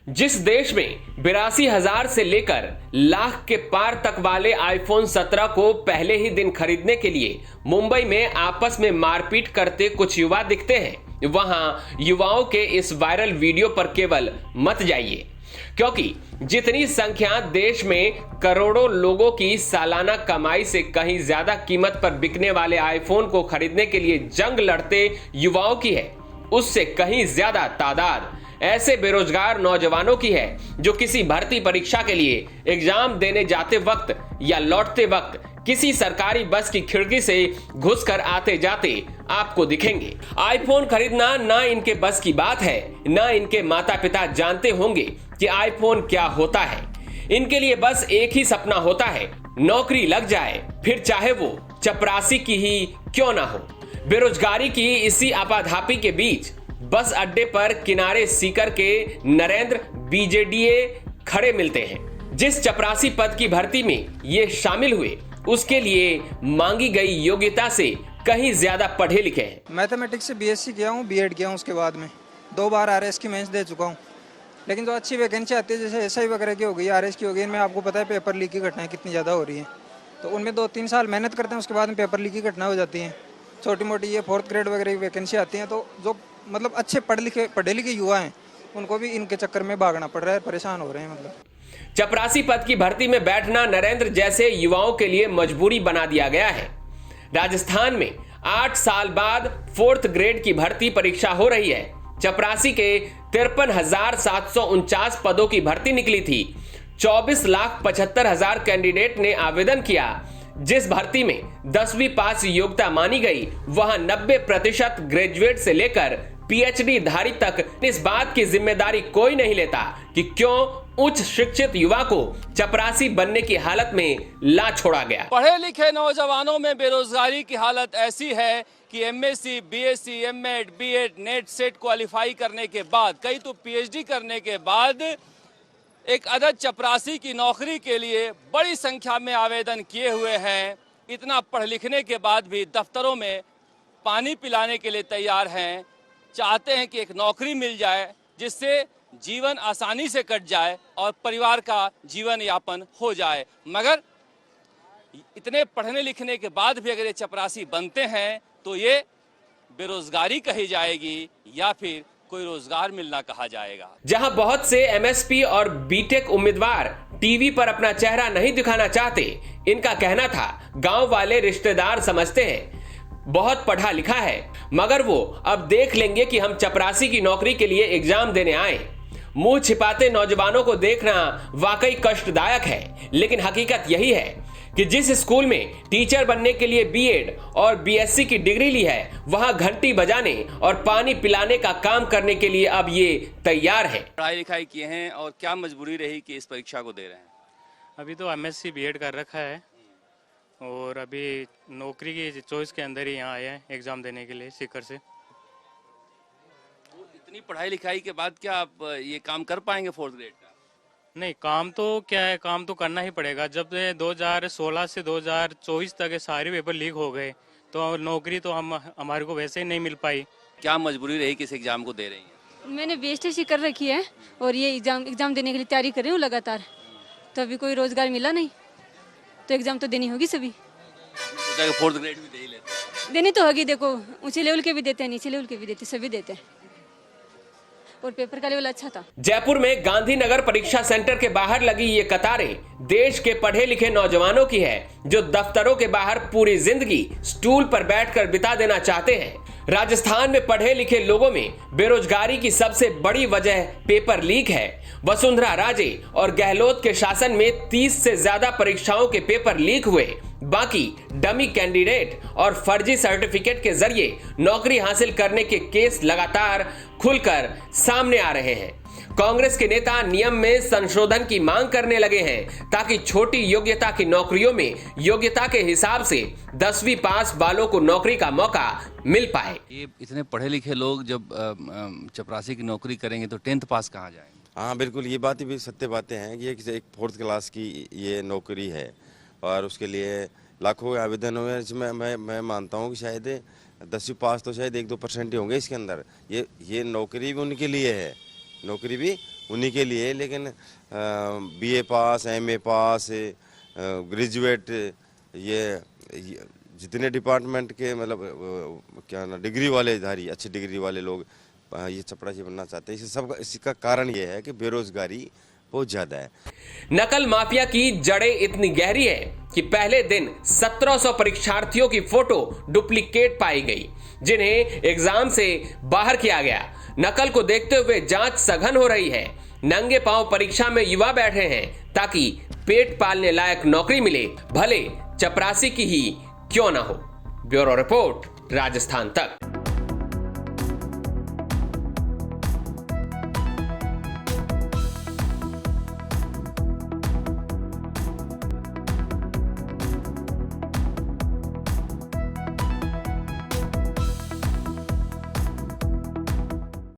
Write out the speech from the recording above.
जिस देश में 82,000 से लेकर लाख के पार तक वाले आईफोन 17 को पहले ही दिन खरीदने के लिए मुंबई में आपस में मारपीट करते कुछ युवा दिखते हैं, वहां युवाओं के इस वायरल वीडियो पर केवल मत जाइए, क्योंकि जितनी संख्या देश में करोड़ों लोगों की सालाना कमाई से कहीं ज्यादा कीमत पर बिकने वाले आईफोन को खरीदने के लिए जंग लड़ते युवाओं की है, उससे कहीं ज्यादा तादाद ऐसे बेरोजगार नौजवानों की है जो किसी भर्ती परीक्षा के लिए एग्जाम देने जाते वक्त या लौटते वक्त किसी सरकारी बस की खिड़की से घुसकर आते जाते आपको दिखेंगे। आईफोन खरीदना ना इनके बस की बात है, ना इनके माता पिता जानते होंगे कि आईफोन क्या होता है। इनके लिए बस एक ही सपना होता है, नौकरी लग जाए, फिर चाहे वो चपरासी की ही क्यों ना हो। बेरोजगारी की इसी आपाधापी के बीच बस अड्डे पर किनारे सीकर के नरेंद्र बीजेडीए खड़े मिलते हैं। जिस चपरासी पद की भर्ती में ये शामिल हुए, उसके लिए मांगी गई योग्यता से कहीं ज्यादा पढ़े लिखे हैं। मैथमेटिक्स से बीएससी किया हूँ, बीएड किया हूँ, उसके बाद में 2 बार आरएस की मेंस दे चुका हूँ। लेकिन जो अच्छी वैकेंसी आती है, जैसे एसआई वगैरह की हो गई, आरएस की हो गई, इनमें आपको पता है पेपर लीक की घटनाएं कितनी ज़्यादा हो रही हैं। तो उनमें 2-3 साल मेहनत करते हैं, उसके बाद में पेपर लीक की घटना हो जाती है। छोटी मोटी ये 4th ग्रेड वगैरह की वैकेंसी आती हैं, तो जो मतलब अच्छे पढ़े लिखे युवा हैं, उनको भी इनके चक्कर में भागना पड़ रहा है, परेशान हो रहे हैं। मतलब चपरासी पद की भर्ती में बैठना नरेंद्र जैसे युवाओं के लिए मजबूरी बना दिया गया है। राजस्थान में 8 साल बाद 4th ग्रेड की भर्ती परीक्षा हो रही है। चपरासी के 53,749 पदों की भर्ती निकली थी। 24,75,000 कैंडिडेट ने आवेदन किया। जिस भर्ती में 10वीं पास योग्यता मानी गई, वहां 90% ग्रेजुएट से लेकर पीएचडी धारी तक। इस बात की जिम्मेदारी कोई नहीं लेता कि क्यों उच्च शिक्षित युवा को चपरासी बनने की हालत में ला छोड़ा गया। पढ़े लिखे नौजवानों में बेरोजगारी की हालत ऐसी है कि MSc, BSc, MEd, BEd, NET, SET qualify करने के बाद, कई तो पीएचडी करने के बाद एक अदद चपरासी की नौकरी के लिए बड़ी संख्या में आवेदन किए हुए हैं। इतना पढ़ लिखने के बाद भी दफ्तरों में पानी पिलाने के लिए तैयार हैं। चाहते हैं कि एक नौकरी मिल जाए जिससे जीवन आसानी से कट जाए और परिवार का जीवन यापन हो जाए। मगर इतने पढ़ने लिखने के बाद भी अगर ये चपरासी बनते हैं तो ये बेरोजगारी कही जाएगी या फिर कोई रोजगार मिलना कहा जाएगा। जहां बहुत से एमएसपी और बीटेक उम्मीदवार टीवी पर अपना चेहरा नहीं दिखाना चाहते, इनका कहना था गांव वाले रिश्तेदार समझते हैं बहुत पढ़ा लिखा है, मगर वो अब देख लेंगे कि हम चपरासी की नौकरी के लिए एग्जाम देने आए। मुंह छिपाते नौजवानों को देखना वाकई कष्टदायक है, लेकिन हकीकत यही है कि जिस स्कूल में टीचर बनने के लिए बीएड और बीएससी की डिग्री ली है, वहां घंटी बजाने और पानी पिलाने का काम करने के लिए अब ये तैयार है। पढ़ाई लिखाई किए हैं और क्या मजबूरी रही कि इस परीक्षा को दे रहे हैं? अभी तो एमएससी बीएड कर रखा है और अभी नौकरी की चॉइस के अंदर ही यहाँ आए हैं एग्जाम देने के लिए सीकर से। तो इतनी पढ़ाई लिखाई के बाद क्या आप ये काम कर पाएंगे 4th ग्रेड का? नहीं, काम तो क्या है, काम तो करना ही पड़ेगा। जब 2016 से 2024 तक सारे पेपर लीक हो गए तो नौकरी तो हमारे को वैसे ही नहीं मिल पाई। क्या मजबूरी रही कि इस एग्जाम को दे रही हैं? मैंने बीएससी कर रखी है और ये एग्जाम देने के लिए तैयारी कर रही हूँ लगातार। तो अभी कोई रोजगार मिला नहीं तो एग्जाम तो देनी होगी सभी। 4th ग्रेड भी दे ही लेते हैं। देनी तो होगी, देखो ऊंचे लेवल के भी देते हैं, नीचे लेवल के भी देते, सभी देते हैं और पेपर का लेवल अच्छा था। जयपुर में गांधीनगर परीक्षा सेंटर के बाहर लगी ये कतारें देश के पढ़े लिखे नौजवानों की है, जो दफ्तरों के बाहर पूरी जिंदगी स्टूल पर बैठकर बिता देना चाहते हैं। राजस्थान में पढ़े लिखे लोगों में बेरोजगारी की सबसे बड़ी वजह पेपर लीक है। वसुंधरा राजे और गहलोत के शासन में 30 से ज्यादा परीक्षाओं के पेपर लीक हुए। बाकी डमी कैंडिडेट और फर्जी सर्टिफिकेट के जरिए नौकरी हासिल करने के केस लगातार खुलकर सामने आ रहे हैं। कांग्रेस के नेता नियम में संशोधन की मांग करने लगे हैं ताकि छोटी योग्यता की नौकरियों में योग्यता के हिसाब से 10वीं पास वालों को नौकरी का मौका मिल पाए। ये इतने पढ़े लिखे लोग जब चपरासी की नौकरी करेंगे तो 10th पास कहाँ जाएंगे? हाँ बिल्कुल, ये बात भी सत्य बातें हैं कि एक 4th क्लास की ये नौकरी है और उसके लिए लाखों आवेदन हुए। इसमें मैं मानता हूँ कि शायद 10वीं पास तो शायद 1-2% ही होंगे इसके अंदर। ये नौकरी भी उनके लिए है, नौकरी भी उन्हीं के लिए, लेकिन बीए पास, एमए पास, ग्रेजुएट, ये जितने डिपार्टमेंट के मतलब क्या ना डिग्री वाले धारी, अच्छी डिग्री वाले लोग ये चपरासी बनना चाहते हैं। इसका कारण ये है कि बेरोजगारी बहुत ज्यादा है। नकल माफिया की जड़ें इतनी गहरी है कि पहले दिन 1700 परीक्षार्थियों की फोटो डुप्लीकेट पाई गई, जिन्हें एग्जाम से बाहर किया गया। नकल को देखते हुए जांच सघन हो रही है। नंगे पांव परीक्षा में युवा बैठे हैं ताकि पेट पालने लायक नौकरी मिले, भले चपरासी की ही क्यों ना हो। ब्यूरो रिपोर्ट, राजस्थान तक।